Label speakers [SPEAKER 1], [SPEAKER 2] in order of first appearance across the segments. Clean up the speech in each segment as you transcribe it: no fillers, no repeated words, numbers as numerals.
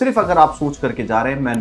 [SPEAKER 1] सिर्फ अगर आप सोच करके जा रहे हैं मैं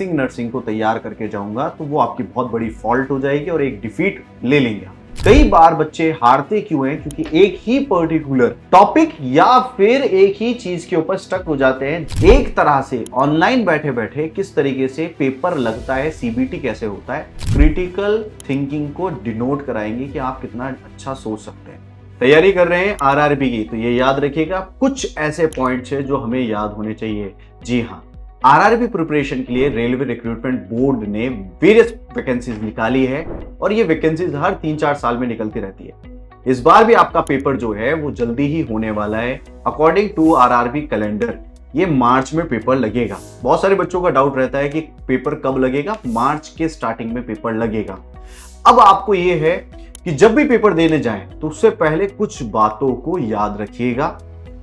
[SPEAKER 1] नर्सिंग को तैयार करके जाऊंगा, तो वो आपकी बहुत बड़ी फॉल्ट हो जाएगी और एक डिफीट ले लेंगे आप। कई बार बच्चे हारते क्यों हैं? क्योंकि एक ही पर्टिकुलर टॉपिक या फिर एक ही चीज के ऊपर स्टक हो जाते हैं। एक तरह से ऑनलाइन बैठे बैठे किस तरीके से पेपर लगता है, सीबीटी कैसे होता है, क्रिटिकल थिंकिंग को डिनोट कराएंगे कि आप कितना अच्छा सोच सकते हैं। तैयारी कर रहे हैं आरआरबी की, तो ये याद रखिएगा कुछ ऐसे पॉइंट्स है जो हमें याद होने चाहिए। जी हाँ, आरआरबी प्रिपरेशन के लिए रेलवे रिक्रूटमेंट बोर्ड ने वेरियस वैकेंसीज निकाली है और ये वैकेंसीज हर 3-4 साल में निकलती रहती है। इस बार भी आपका पेपर जो है वो जल्दी ही होने वाला है। अकॉर्डिंग टू आरआरबी कैलेंडर ये मार्च में पेपर लगेगा। बहुत सारे बच्चों का डाउट रहता है कि पेपर कब लगेगा। मार्च के स्टार्टिंग में पेपर लगेगा। अब आपको ये है कि जब भी पेपर देने जाएं तो उससे पहले कुछ बातों को याद रखिएगा।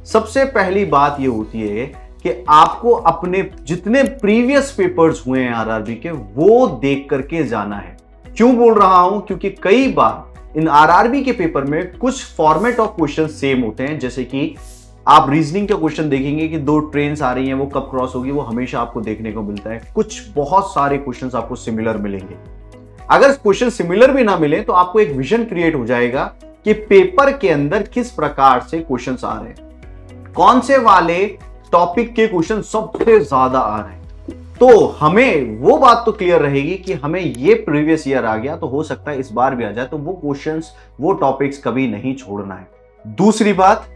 [SPEAKER 1] सबसे पहली बात ये होती है कि आपको अपने जितने प्रीवियस पेपर्स हुए हैं आरआरबी के वो देख करके जाना है। क्यों बोल रहा हूं? क्योंकि कई बार इन आरआरबी के पेपर में कुछ फॉर्मेट ऑफ क्वेश्चन सेम होते हैं। जैसे कि आप रीजनिंग का क्वेश्चन देखेंगे कि 2 ट्रेन्स आ रही हैं, वो कब क्रॉस होगी, वो हमेशा आपको देखने को मिलता है। कुछ बहुत सारे क्वेश्चन आपको सिमिलर मिलेंगे। अगर क्वेश्चन सिमिलर भी ना मिले तो आपको एक विजन क्रिएट हो जाएगा कि पेपर के अंदर किस प्रकार से क्वेश्चंस आ रहे हैं, कौन से वाले टॉपिक के क्वेश्चन सबसे ज्यादा आ रहे हैं। तो हमें वो बात तो क्लियर रहेगी कि हमें ये प्रीवियस ईयर आ गया तो हो सकता है इस बार भी आ जाए, तो वो क्वेश्चंस वो टॉपिक्स कभी नहीं छोड़ना है। दूसरी बात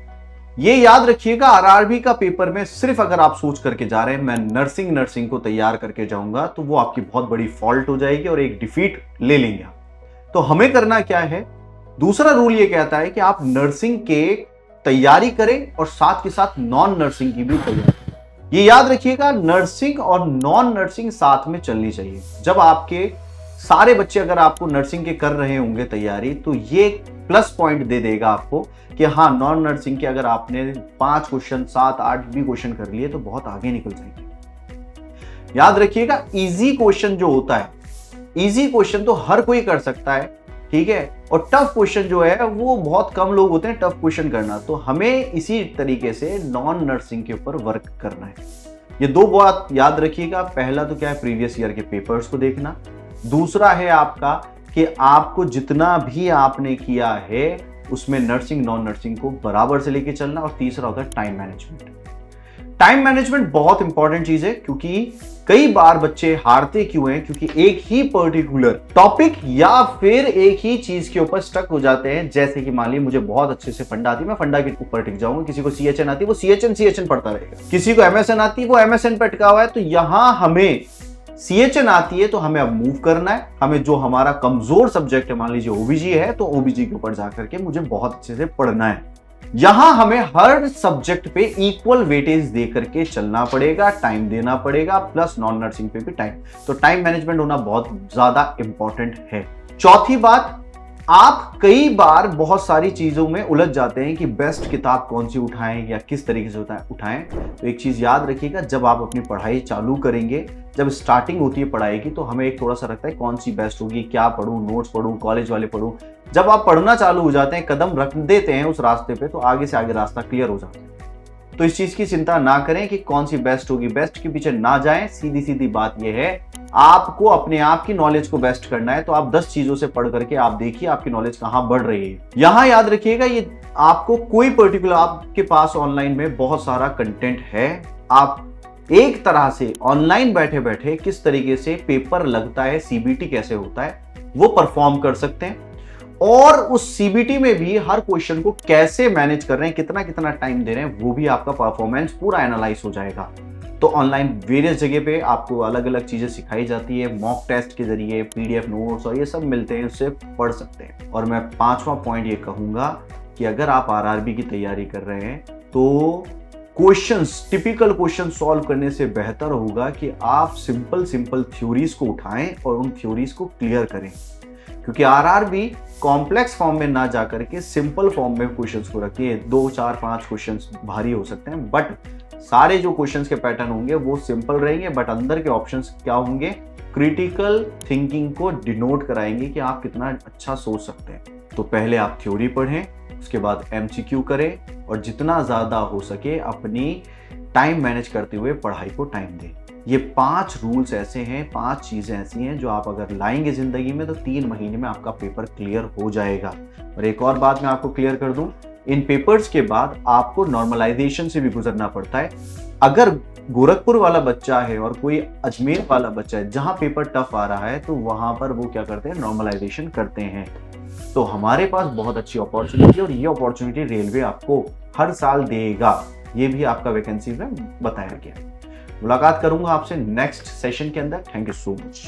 [SPEAKER 1] ये याद रखिएगा, आरआरबी का पेपर में सिर्फ अगर आप सोच करके जा रहे हैं मैं नर्सिंग को तैयार करके जाऊंगा, तो वो आपकी बहुत बड़ी फॉल्ट हो जाएगी और एक डिफीट ले लेंगे आप। तो हमें करना क्या है? दूसरा रूल ये कहता है कि आप नर्सिंग के तैयारी करें और साथ के साथ नॉन नर्सिंग की भी तैयारी। ये याद रखिएगा, नर्सिंग और नॉन नर्सिंग साथ में चलनी चाहिए। जब आपके सारे बच्चे अगर आपको नर्सिंग के कर रहे होंगे तैयारी, तो ये प्लस पॉइंट दे देगा आपको कि हाँ, नॉन नर्सिंग के अगर आपने 5 क्वेश्चन 7-8 भी क्वेश्चन कर लिए तो बहुत आगे निकल जाएंगे। याद रखिएगा, इजी क्वेश्चन जो होता है, इजी क्वेश्चन तो हर कोई कर सकता है, ठीक है, और टफ क्वेश्चन जो है वो बहुत कम लोग होते हैं टफ क्वेश्चन करना। तो हमें इसी तरीके से नॉन नर्सिंग के ऊपर वर्क करना है। ये 2 बात याद रखिएगा। पहला तो क्या है, प्रीवियस ईयर के पेपर्स को देखना। दूसरा है आपका कि आपको जितना भी आपने किया है उसमें नर्सिंग नॉन नर्सिंग को बराबर से लेके चलना। और तीसरा होता है टाइम मैनेजमेंट। टाइम मैनेजमेंट बहुत इंपॉर्टेंट चीज है, क्योंकि कई बार बच्चे हारते क्यों हैं? क्योंकि एक ही पर्टिकुलर टॉपिक या फिर एक ही चीज के ऊपर स्टक हो जाते हैं। जैसे कि मान लीजिए मुझे बहुत अच्छे से फंडा आती है, मैं फंडा के ऊपर टिक जाऊंगा। किसी को सीएचएन आती है, वो सीएचएन पढ़ता रहेगा। किसी को एमएसएन आती है, वो एमएसएन पे टिका हुआ है। तो यहां हमें सीएचएन आती है तो हमें अब मूव करना है। हमें जो हमारा कमजोर सब्जेक्ट है, मान लीजिए ओबीजी है, तो ओबीजी के ऊपर जाकर के मुझे बहुत अच्छे से पढ़ना है। यहां हमें हर सब्जेक्ट पे इक्वल वेटेज दे करके चलना पड़ेगा, टाइम देना पड़ेगा, प्लस नॉन नर्सिंग पे भी टाइम। तो टाइम मैनेजमेंट होना बहुत ज्यादा इंपॉर्टेंट है। चौथी बात, आप कई बार बहुत सारी चीजों में उलझ जाते हैं कि बेस्ट किताब कौन सी उठाएं या किस तरीके से उठाएं। तो एक चीज याद रखिएगा, जब आप अपनी पढ़ाई चालू करेंगे, जब स्टार्टिंग होती है पढ़ाई की, तो हमें एक थोड़ा सा लगता है कौन सी बेस्ट होगी, क्या पढूं, नोट्स पढूं, कॉलेज वाले पढूं। जब आप पढ़ना चालू हो जाते हैं, कदम रख देते हैं उस रास्ते पे, तो आगे से आगे रास्ता क्लियर हो जाता है। तो इस चीज की चिंता ना करें कि कौन सी बेस्ट होगी, बेस्ट के पीछे ना जाएं। सीधी सीधी बात यह है, आपको अपने आप की नॉलेज को बेस्ट करना है। तो आप 10 चीजों से पढ़ करके आप देखिए आपकी नॉलेज कहां बढ़ रही है। यहां याद रखिएगा, ये आपको कोई पर्टिकुलर, आपके पास ऑनलाइन में बहुत सारा कंटेंट है। आप एक तरह से ऑनलाइन बैठे बैठे किस तरीके से पेपर लगता है, सीबीटी कैसे होता है, वो परफॉर्म कर सकते हैं। और उस सीबीटी में भी हर क्वेश्चन को कैसे मैनेज कर रहे हैं, कितना कितना टाइम दे रहे हैं, वो भी आपका परफॉर्मेंस पूरा एनालाइज हो जाएगा। तो ऑनलाइन वेरियस जगह पे आपको अलग अलग चीजें सिखाई जाती है, मॉक टेस्ट के जरिए, पीडीएफ नोट्स और ये सब मिलते हैं, उससे पढ़ सकते हैं। और मैं 5वां पॉइंट ये कहूंगा कि अगर आप आरआरबी की तैयारी कर रहे हैं तो क्वेश्चंस, टिपिकल क्वेश्चन सॉल्व करने से बेहतर होगा कि आप सिंपल थ्योरीज को उठाएं और उन थ्योरीज को क्लियर करें। क्योंकि आरआरबी कॉम्प्लेक्स फॉर्म में ना जाकर के सिंपल फॉर्म में क्वेश्चंस को रखिए। 2, 4, 5 क्वेश्चंस भारी हो सकते हैं, बट सारे जो क्वेश्चंस के पैटर्न होंगे वो सिंपल रहेंगे, बट अंदर के ऑप्शंस क्या होंगे, क्रिटिकल थिंकिंग को डिनोट कराएंगे कि आप कितना अच्छा सोच सकते हैं। तो पहले आप थ्योरी पढ़ें, उसके बाद एमसीक्यू करें और जितना ज़्यादा हो सके अपनी टाइम मैनेज करते हुए पढ़ाई को टाइम दें। ये 5 रूल्स ऐसे हैं, 5 चीजें ऐसी हैं जो आप अगर लाएंगे जिंदगी में तो 3 महीने में आपका पेपर क्लियर हो जाएगा। और एक और बात मैं आपको क्लियर कर दूं, इन पेपर्स के बाद आपको नॉर्मलाइजेशन से भी गुजरना पड़ता है। अगर गोरखपुर वाला बच्चा है और कोई अजमेर वाला बच्चा है जहां पेपर टफ आ रहा है, तो वहां पर वो क्या करते हैं, नॉर्मलाइजेशन करते हैं। तो हमारे पास बहुत अच्छी अपॉर्चुनिटी है और ये अपॉर्चुनिटी रेलवे आपको हर साल देगा, ये भी आपका वैकेंसी में बताया गया है। मुलाकात करूंगा आपसे नेक्स्ट सेशन के अंदर। Thank you so much.